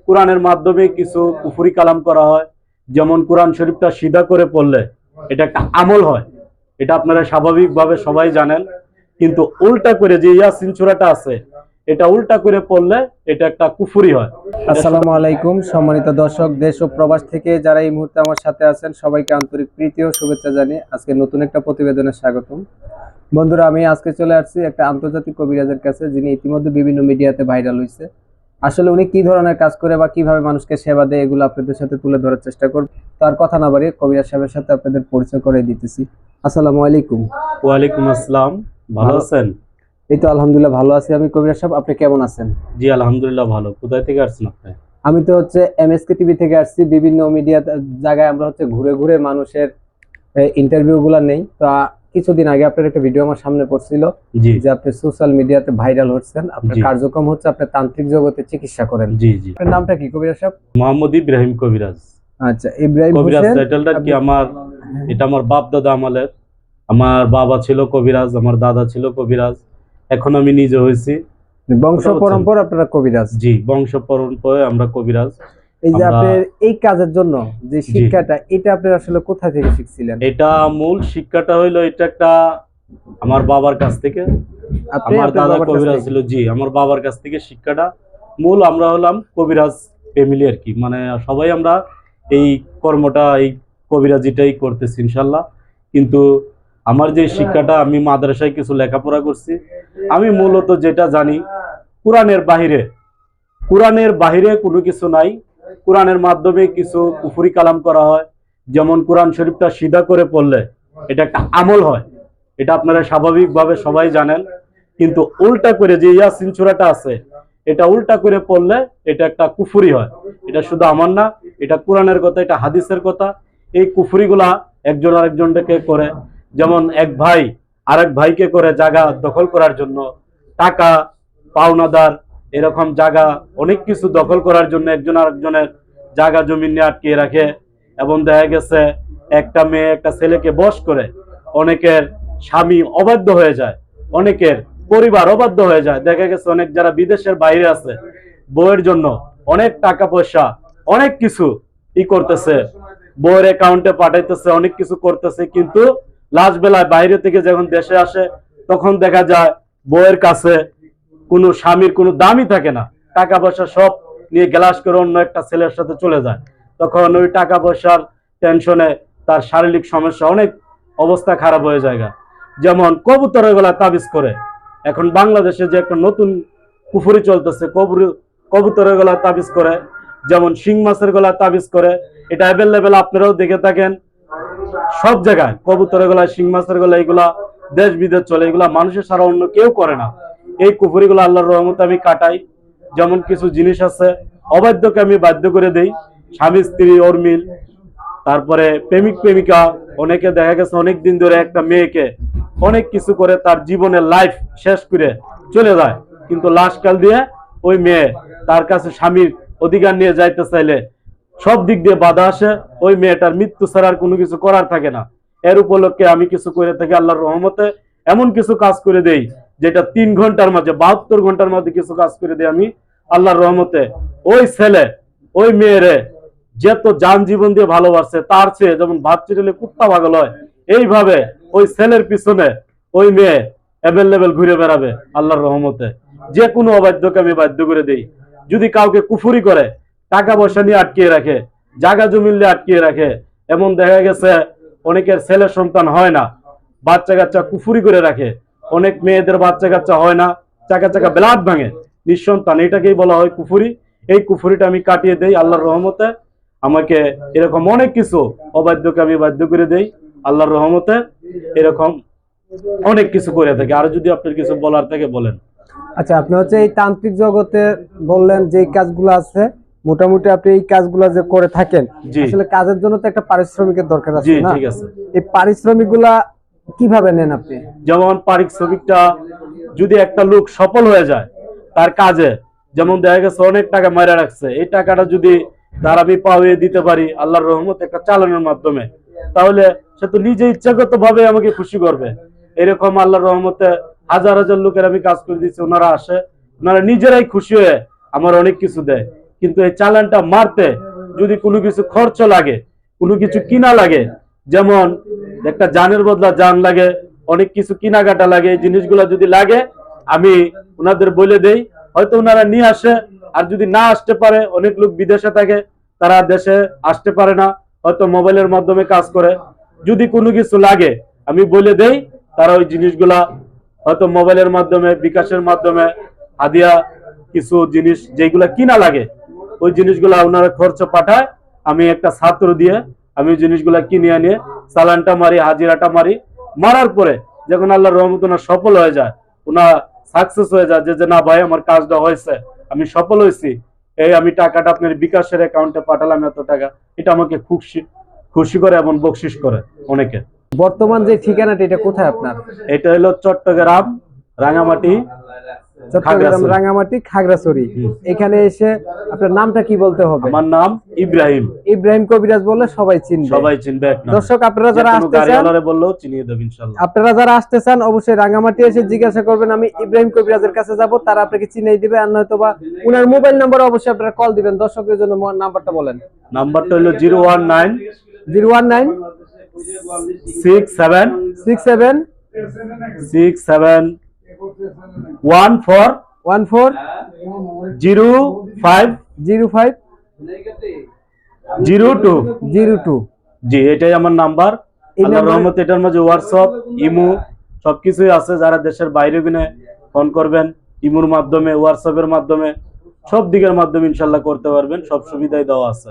কোরআনের মাধ্যমে কিছু কুফরি কালাম করা হয়, যেমন কোরআন শরীফটা সিধা করে পড়লে এটা একটা আমল হয়, এটা আপনারা স্বাভাবিকভাবে সবাই জানেন। কিন্তু উল্টা করে যে ইয়াসিন সূরাটা আছে, এটা উল্টা করে পড়লে এটা একটা কুফরি হয়। আসসালামু আলাইকুম সম্মানিত দর্শক, দেশ ও প্রবাস থেকে যারা এই মুহূর্তে আমার সাথে আছেন সবাইকে আন্তরিক প্রীতি ও শুভেচ্ছা জানিয়ে আজকে নতুন একটা প্রতিবেদনে স্বাগতম। বন্ধুরা, আমি আজকে চলে আসছি একটা আন্তর্জাতিক কবিরাজের কাছে, যিনি ইতিমধ্যে বিভিন্ন মিডিয়াতে ভাইরাল হয়েছে। আসলে উনি কি ধরনের কাজ করে বা কিভাবে মানুষকে সেবা দেয় এগুলো আপনাদের সাথে তুলে ধরার চেষ্টা করব। তার কথা না বাড়িয়ে কবিরাজ সাহেবের সাথে আপনাদের পরিচয় করে দিতেছি। আসসালামু আলাইকুম। ওয়ালাইকুম আসসালাম। ভালো আছেন? এই তো আলহামদুলিল্লাহ ভালো আছি আমি। কবিরাজ সাহেব, আপনি কেমন আছেন? জি আলহামদুলিল্লাহ ভালো। কোথায় থেকে আসছেন আপনি? আমি তো এমএসকে টিভি থেকে আসছি। বিভিন্ন মিডিয়া জায়গায় আমরা ঘুরে ঘুরে মানুষের ইন্টারভিউ গুলা নেই। তো কিছুদিন আগে আপনার একটা ভিডিও আমার সামনে পড়ছিল যে আপনি সোশ্যাল মিডিয়াতে ভাইরাল হচ্ছেন, আপনার কার্যক্রম হচ্ছে আপনি তান্ত্রিক জগতে চিকিৎসা করেন। জি জি। আপনার নামটা কি কবিরাজ সাহেব? মোহাম্মদ ইব্রাহিম কবিরাজ। আচ্ছা, ইব্রাহিম কবিরাজ হোসেন। টাইটেলটা কি আমার, এটা আমার বাপ দাদা আমলের। আমার বাবা ছিল কবিরাজ, আমার দাদা ছিল কবিরাজ, এখন আমি নিজে হয়েছি। বংশ পরম্পরা আপনারা কবিরাজ? জি, বংশ পরম্পরায় আমরা কবিরাজ। এই যে আপনার এই কাজের জন্য যে শিক্ষাটা, এটা আপনি আসলে কোথা থেকে শিখছিলেন? এটা মূল শিক্ষাটা হইলো, এটা একটা আমার বাবার কাছ থেকে। আমার দাদা কবিরাজ ছিল। জি, আমার বাবার কাছ থেকে শিক্ষাটা মূল। আমরা হলাম কবিরাজ ফ্যামিলি আর কি, মানে সবাই আমরা এই কর্মটা, এই কবিরাজিটাই করতেছি ইনশাল্লাহ। কিন্তু আমার যে শিক্ষাটা, আমি মাদ্রাসায় কিছু লেখাপড়া করছি। আমি মূলত যেটা জানি, কোরআনের বাহিরে কোনো কিছু নাই। কোরআনের মাধ্যমে কিছু কুফরি কালাম করা হয়, যেমন কোরআন শরীফটা সিধা করে পড়লে এটা একটা আমল হয়, এটা আপনারা স্বাভাবিকভাবে সবাই জানেন। কিন্তু উল্টা করে যে ইয়াসিন সূরাটা আছে, এটা উল্টা করে পড়লে এটা একটা কুফরি হয়। এটা শুধু আমার না, এটা কোরআনের কথা, এটা হাদিসের কথা। এই কুফরিগুলা একজন আরেকজনকে করে, যেমন এক ভাই আরেক ভাইকে করে জায়গা দখল করার জন্য, টাকা পাওনাদার, এরকম জায়গা অনেক কিছু দখল করার জন্য একজন আরেকজনের জায়গা জমি নিয়ে আটকিয়ে রাখে। এবং দেখা গেছে একটা মেয়ে একটা ছেলেকে বশ করে, অনেকের স্বামী অবাধ্য হয়ে যায়, অনেকের পরিবার অবাধ্য হয়ে যায়। দেখা গেছে অনেক যারা বিদেশের বাইরে আছে, বউয়ের জন্য অনেক টাকা পয়সা অনেক কিছু করতেছে, বউয়ের অ্যাকাউন্টে পাঠাইতেছে, অনেক কিছু করতেছে। কিন্তু লাস্ট বেলায় বাইরে থেকে যখন দেশে আসে, তখন দেখা যায় বউয়ের কাছে কোনো স্বামীর কোনো দামই থাকে না, টাকা পয়সা সব নিয়ে গ্লাস করে অন্য একটা ছেলের সাথে চলে যায়। তখন ওই টাকা পয়সার টেনশনে তার শারীরিক সমস্যা, অনেক অবস্থা খারাপ হয়ে যায়। যেমন কবুতরের গলা তাবিজ করে, এখন বাংলাদেশে যে একটা নতুন কুফরি চলতেছে, কবুতরের গলা তাবিজ করে, যেমন শিং মাছের গলা তাবিজ করে। এটা অ্যাভেলেবেল, আপনারাও দেখে থাকেন সব জায়গায়। কবুতরের গলা, শিং মাছের গলা, এগুলা দেশ বিদেশ চলে, এগুলা মানুষের সারা অন্য কেউ করে না। এই কুফরিগুলো আল্লাহর রহমতে আমি কাটাই। যেমন কিছু জিনিস আছে, অবাধ্যকে আমি বাধ্য করে দেই, স্বামী স্ত্রী ওর মিল, তারপরে প্রেমিক প্রেমিকা, অনেকে দেখা গেছে অনেক দিন ধরে একটা মেয়েকে অনেক কিছু করে তার জীবনের লাইফ শেষ করে চলে যায়, কিন্তু লাস্ট কাল দিয়ে ওই মেয়ে তার কাছে স্বামীর অধিকার নিয়ে যাইতে চাইলে সব দিক দিয়ে বাধা আসে, ওই মেয়েটার মৃত্যু ছাড়া আর কোনো কিছু করার থাকে না। এর উপলক্ষে আমি কিছু করে থাকি আল্লাহর রহমতে, এমন কিছু কাজ করে দেই যেটা 3 ঘন্টার মাঝে, 72 ঘন্টার মধ্যে কিছু কাজ করে দেই আমি আল্লাহর রহমতে। ওই ছেলে ওই মেয়েরে যেত যান জীবন দিয়ে ভালোবাসে, তার চেয়ে যেমন ভাত চিরলে কুত্তা পাগল হয়, এইভাবে ওই ছেলের পিছনে ওই মেয়ে অ্যাভেলেবেল ঘুরে বেড়াবে আল্লাহর রহমতে। যে কোনো অবাধ্যকে আমি বাধ্য করে দেই। যদি কাউকে কুফুরি করে, টাকা পয়সা নিয়ে আটকিয়ে রাখে, জায়গা জমি নিয়ে আটকিয়ে রাখে, এমন দেখা গেছে অনেকের ছেলে সন্তান হয় না, বাচ্চা কাচ্চা কুফুরি করে রাখে, অনেক মেয়েদের বাচ্চা কাচ্চা হয় না, চাকা চাকা ব্লাড ভাঙে, নিঃসন্তান, এটাকেই বলা হয় কুফুরি। এই কুফুরিটা আমি কাটিয়ে দেই আল্লাহর রহমতে। আমাকে এরকম অনেক কিছু অবাধ্যকে আমি বাধ্য করে দেই আল্লাহর রহমতে। এরকম অনেক কিছু করে থাকি। আর যদি আপনার কিছু বলার থাকে বলেন। আচ্ছা, আপনি এই তান্ত্রিক জগতে বললেন যে কাজগুলো আছে, মোটামুটি আপনি এই কাজগুলো যে করে থাকেন, আসলে কাজের জন্য তো একটা পারিশ্রমিকের দরকার আছে না? ঠিক আছে। এই পারিশ্রমিক গুলা কিভাবে নেন আপনি? যেমন পারিশ্রমিকটা যদি একটা লোক সফল হয়ে যায় তার কাজে, যেমন দেখা গেছে অনেক টাকা মারা রাখছে, এই টাকাটা যদি তার আমি পাওয়ে দিতে পারি আল্লাহর রহমতে একটা চালানোর মাধ্যমে, তাহলে সে তো নিজে ইচ্ছাগত ভাবে আমাকে খুশি করবে। এরকম আল্লাহর রহমতে হাজার হাজার লোকের আমি কাজ করে দিচ্ছি, ওনারা আসে, ওনারা নিজেরাই খুশি হয়ে আমার অনেক কিছু দেয়। কিন্তু এই চালানটা মারতে যদি কোনো কিছু খরচ লাগে, কোনো কিছু কিনা লাগে, যেমন একটা জানের বদলা জান লাগে, অনেক কিছু কিনাকাটা লাগে, এই জিনিসগুলো যদি লাগে আমি ওনাদের বলে দেই, হয়তো ওনারা নিয়ে আসে। আর যদি না আসতে পারে, অনেক লোক বিদেশে থাকে, তারা দেশে আসতে পারে না, হয়তো মোবাইলের মাধ্যমে কাজ করে, যদি কোনো কিছু লাগে আমি বলে দেই, তারা ওই জিনিসগুলা হয়তো মোবাইলের মাধ্যমে, বিকাশের মাধ্যমে হাদিয়া কিছু জিনিস যেগুলা কিনা লাগে ওই জিনিসগুলা ওনারা খরচ পাঠায়, আমি একটা ছাত্র দিয়ে আমি জিনিসগুলা কিনে আনে চালানটা মারি, হাজিরাটা মারি, মারার পরে যখন আল্লাহর রহমত ওনার সফল হয়ে যায়, ওনার সাকসেস হয়ে যায়, যে না ভাই আমার কাজটা হয়েছে, আমি সফল হয়েছি, এই আমি টাকাটা আপনার বিকাশের অ্যাকাউন্টে পাঠালাম এত টাকা, এটা আমাকে খুশি খুশি করে এবং বকশিস করে অনেকে। বর্তমান যে ঠিকানাটা এটা কোথায় আপনার? এটা হলো চট্টগ্রাম রাঙামাটি চট্টগ্রাম খাগড়াছড়ি। রাঙ্গামাটি খাগড়াছড়ি। এখানে এসে আপনার নামটা কি বলতে হবে? আমার নাম ইব্রাহিম। ইব্রাহিম কবিরাজ বললে সবাই চিনবে। সবাই চিনবে এক নামে। দর্শক আপনারা যারা যে কোনো আসতে চান, গাড়িওয়ালারে বললেও চিনিয়ে দেব ইনশাআল্লাহ। আপনারা যারা আসতে চান অবশ্যই রাঙ্গামাটি এসে জিজ্ঞাসা করবেন আমি ইব্রাহিম কবিরাজের কাছে যাব, তারা আপনাকে চিনিয়ে দিবে। আর নয়তো বা উনার মোবাইল নাম্বার অবশ্যই আপনারা কল দিবেন। দর্শকদের জন্য নাম্বারটা বলেন। নাম্বারটা হলো 019 019 67 67 67 14 14 05 05 02। 02। জি, এটাই আমার নাম্বার। এই আল্লাহর নাম্বারে- রহমতে এটার মধ্যে হোয়াটসঅ্যাপ, ইমো সবকিছুই আছে। যারা দেশের বাইরে কিনে ফোন করবেন, ইমোর মাধ্যমে, হোয়াটসঅ্যাপের মাধ্যমে, সব দিকের মাধ্যমে ইনশাল্লাহ করতে পারবেন, সব সুবিধাই দেওয়া আছে।